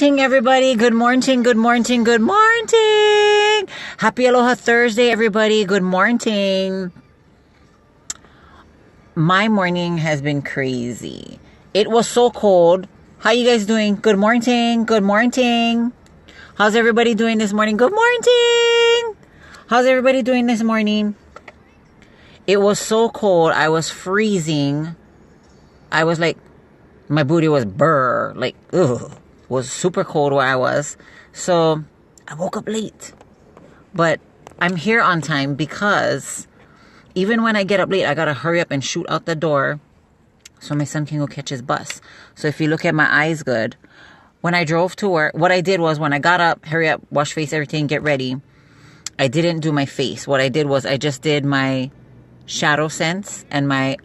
morning, everybody. Good morning, good morning, good morning. Happy Aloha Thursday, everybody. Good morning. My morning has been crazy. It was so cold. How you guys doing? Good morning, good morning. How's everybody doing this morning? Good morning. How's everybody doing this morning? It was so cold. I was freezing. I was like, my booty was burr. Like, ugh. It was super cold where I was. So I woke up late. But I'm here on time because even when I get up late, I got to hurry up and shoot out the door so my son can go catch his bus. So if you look at my eyes good, when I drove to work, what I did was when I got up, hurry up, wash face, everything, get ready. I didn't do my face. What I did was I just did my shadow sense and my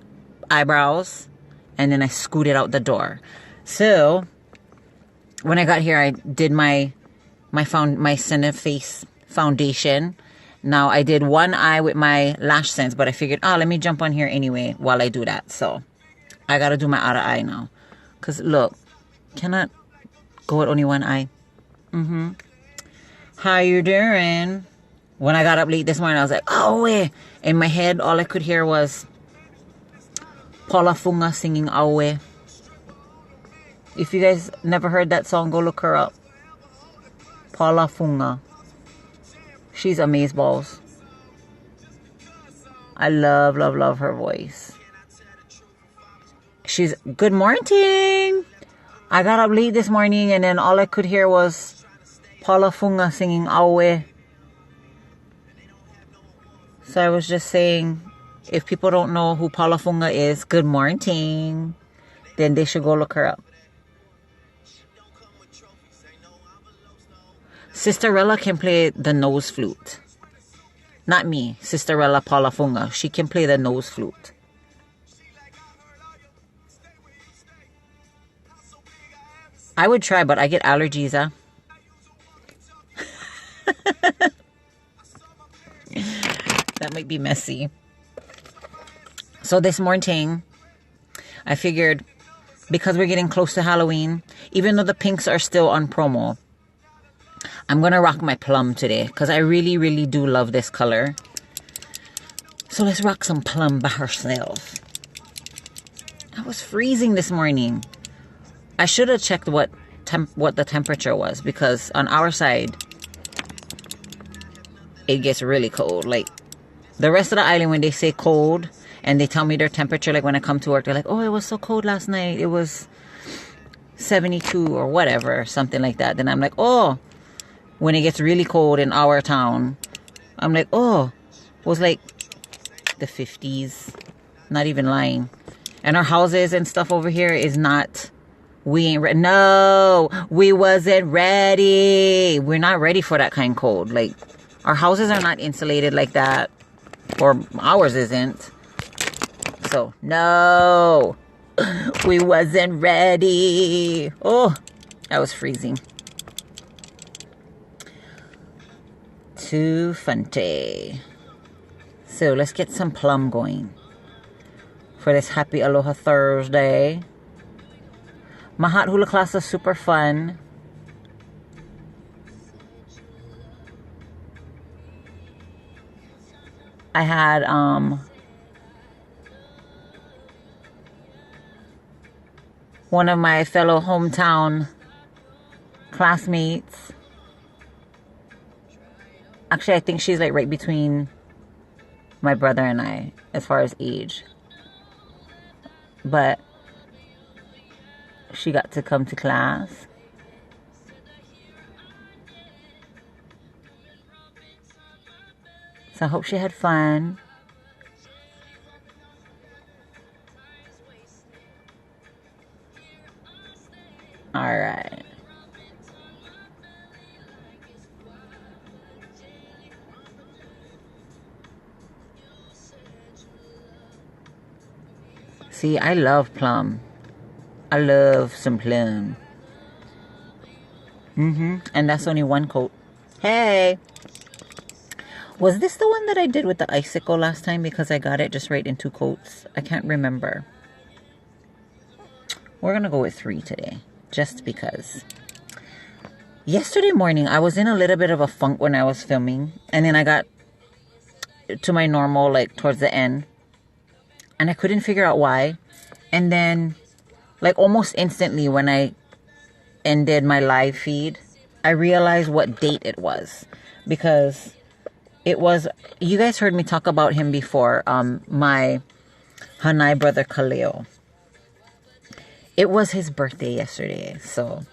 eyebrows, and then I scooted out the door. So when I got here, I did my Cine Face foundation. Now I did one eye with my lash sense, but I figured, let me jump on here anyway while I do that. So I gotta do my outer eye now, cause look, cannot go with only one eye. How you doing? When I got up late this morning, I was like, Auwe. In my head, all I could hear was Paula Funga singing Auwe. If you guys never heard that song, go look her up. Paula Funga. She's amazeballs. I love, love, love her voice. She's, good morning. I got up late this morning and then all I could hear was Paula Funga singing Auwe. So I was just saying, if people don't know who Paula Funga is, good morning, then they should go look her up. Sisterella can play the nose flute. Not me, Sisterella Paula Funga. She can play the nose flute. I would try, but I get allergies, huh? That might be messy. So this morning, I figured because we're getting close to Halloween, even though the pinks are still on promo, I'm going to rock my plum today because I really, really do love this color. So let's rock some plum by herself. I was freezing this morning. I should have checked what the temperature was because on our side, it gets really cold. Like the rest of the island, when they say cold and they tell me their temperature, like when I come to work, they're like, oh, it was so cold last night. It was 72 or whatever, something like that. Then I'm like, oh, when it gets really cold in our town, I'm like, oh, it was like the 50s. Not even lying. And our houses and stuff over here is not, we ain't ready. No, we wasn't ready. We're not ready for that kind of cold. Like our houses are not insulated like that. Or ours isn't. So, no. We wasn't ready. Oh, I was freezing. Too funny. So, let's get some plum going. For this happy Aloha Thursday. My hot hula class was super fun. I had one of my fellow hometown classmates. Actually, I think she's like right between my brother and I as far as age. But she got to come to class. So I hope she had fun. All right. See, I love plum. I love some plum. And that's only one coat. Hey! Was this the one that I did with the icicle last time because I got it just right in 2 coats? I can't remember. We're going to go with 3 today, just because. yesterday morning, I was in a little bit of a funk when I was filming. And then I got to my normal, like, towards the end. And I couldn't figure out why. And then, like, almost instantly when I ended my live feed, I realized what date it was. Because it was, you guys heard me talk about him before, my Hanai brother Kaleo. It was his birthday yesterday. So,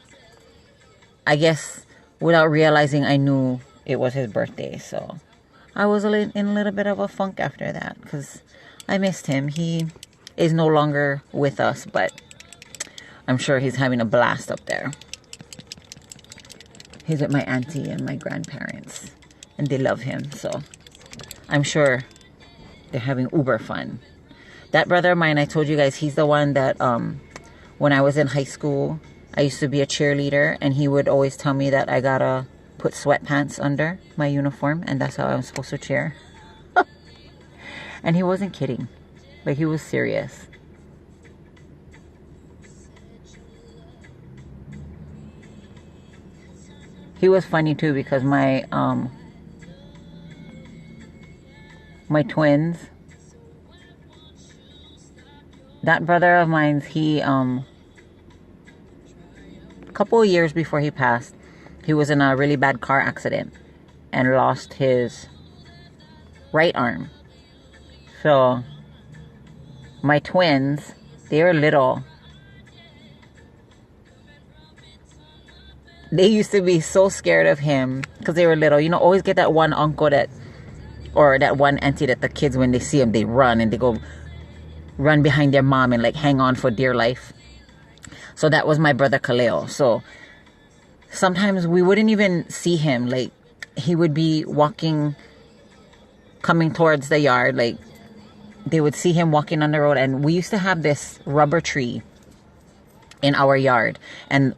I guess without realizing, I knew it was his birthday. So, I was in a little bit of a funk after that. Because I missed him. He is no longer with us. But I'm sure he's having a blast up there. He's with my auntie and my grandparents. And they love him. So, I'm sure they're having uber fun. That brother of mine, I told you guys, he's the one that, when I was in high school, I used to be a cheerleader, and he would always tell me that I gotta put sweatpants under my uniform, and that's how I'm supposed to cheer. And he wasn't kidding. Like, he was serious. He was funny too, because my twins, that brother of mine, he, a couple of years before he passed, he was in a really bad car accident and lost his right arm. So, my twins, they were little. They used to be so scared of him because they were little. You know, always get that one uncle or that one auntie that the kids, when they see him, they run and they go run behind their mom and like hang on for dear life. So that was my brother Kaleo. So sometimes we wouldn't even see him. Like, he would be walking, coming towards the yard. Like, they would see him walking on the road. And we used to have this rubber tree in our yard. And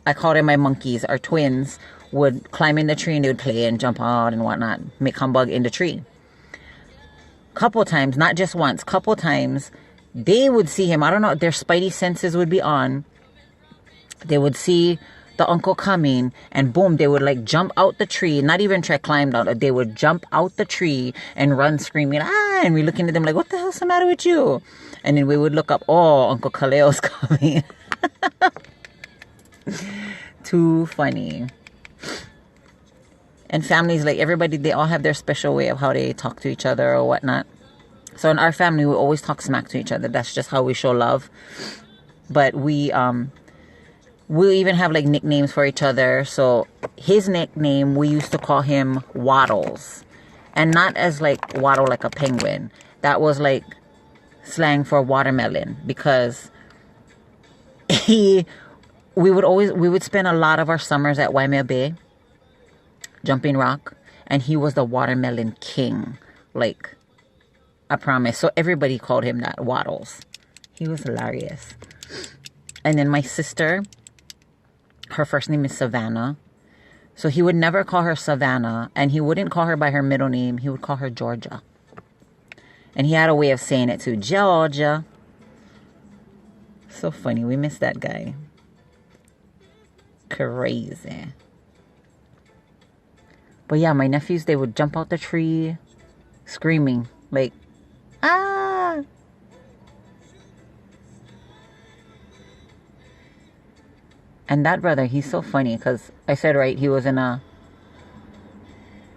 I called them my monkeys. Our twins would climb in the tree and they would play and jump out and whatnot. Make humbug in the tree. Couple times, not just once, couple times, they would see him. I don't know, their spidey senses would be on. They would see the uncle coming, and boom, they would like jump out the tree, not even try to climb down. They would jump out the tree and run screaming, ah, and we looking at them like, what the hell's the matter with you? And then we would look up, oh, Uncle Kaleo's coming. Too funny. And families, like everybody, they all have their special way of how they talk to each other or whatnot. So in our family, we always talk smack to each other. That's just how we show love. But we'll even have like nicknames for each other. So his nickname, we used to call him Waddles. And not as like waddle like a penguin. That was like slang for watermelon. Because we would spend a lot of our summers at Waimea Bay, Jumping Rock, and he was the watermelon king. Like, I promise. So everybody called him that, Waddles. He was hilarious. And then my sister, her first name is Savannah. So he would never call her Savannah, and he wouldn't call her by her middle name. He would call her Georgia. And he had a way of saying it too, Georgia. So funny. We miss that guy. Crazy. But yeah, my nephews, they would jump out the tree screaming like, ah. And that brother, he's so funny because I said, right, he was in a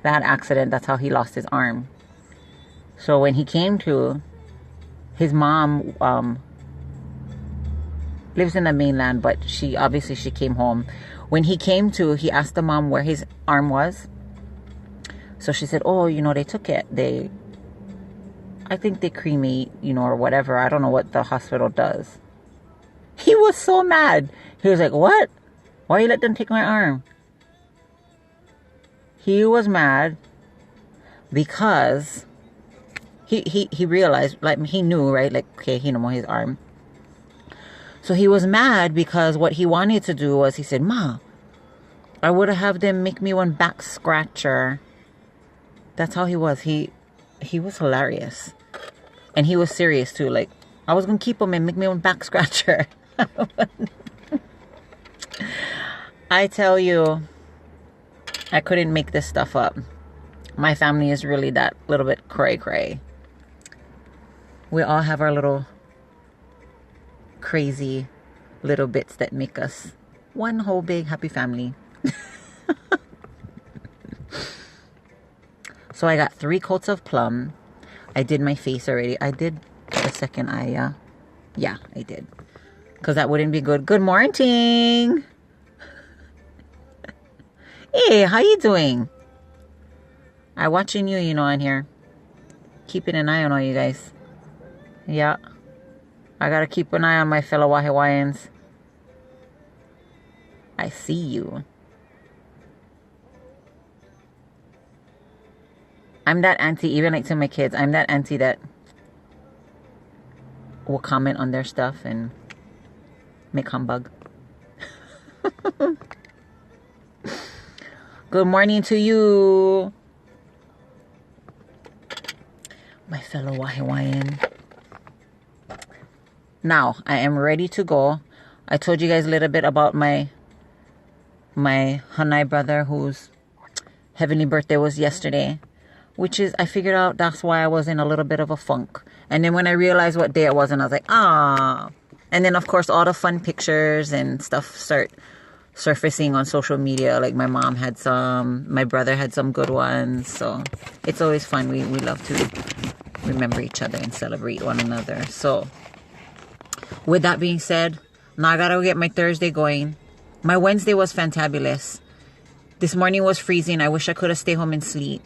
bad accident. That's how he lost his arm. So when he came to, his mom lives in the mainland, but she came home. When he came to, he asked the mom where his arm was. So she said, oh, they took it. I think they cremate, or whatever. I don't know what the hospital does. He was so mad. He was like, what? Why you let them take my arm? He was mad because he realized, like, he knew, right? Like, okay, he knows his arm. So he was mad because what he wanted to do was, he said, Ma, I would have them make me one back scratcher. That's how he was. He was hilarious. And he was serious too. Like, I was going to keep him and make me one back scratcher. I tell you, I couldn't make this stuff up. My family is really that little bit cray-cray. We all have our little crazy little bits that make us one whole big happy family. So I got 3 coats of plum. I did my face already. I did the second eye, yeah? Yeah, I did. Because that wouldn't be good. Good morning. Hey, how you doing? I'm watching you, on here. Keeping an eye on all you guys. Yeah. I gotta keep an eye on my fellow Hawaiians. I see you. I'm that auntie, even like to my kids, I'm that auntie that will comment on their stuff and make humbug. Good morning to you, my fellow Hawaiian. Now, I am ready to go. I told you guys a little bit about my Hanai brother whose heavenly birthday was yesterday. Which is, I figured out that's why I was in a little bit of a funk. And then when I realized what day it was, and I was like, ah. And then, of course, all the fun pictures and stuff start surfacing on social media. Like my mom had some, my brother had some good ones. So it's always fun. We love to remember each other and celebrate one another. So with that being said, now I gotta get my Thursday going. My Wednesday was fantabulous. This morning was freezing. I wish I could have stayed home and sleep.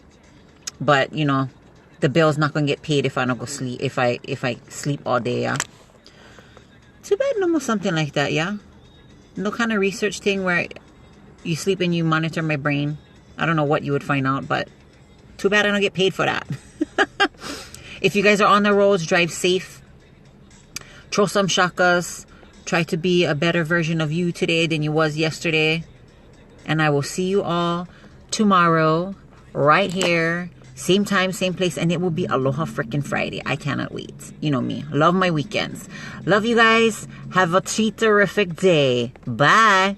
But, the bill's not going to get paid if I don't go sleep, if I sleep all day, yeah? Too bad no more something like that, yeah? No kind of research thing where you sleep and you monitor my brain. I don't know what you would find out, but too bad I don't get paid for that. If you guys are on the roads, drive safe. Throw some shakas. Try to be a better version of you today than you was yesterday. And I will see you all tomorrow, right here. Same time, same place, and it will be Aloha Frickin' Friday. I cannot wait. You know me. Love my weekends. Love you guys. Have a terrific day. Bye.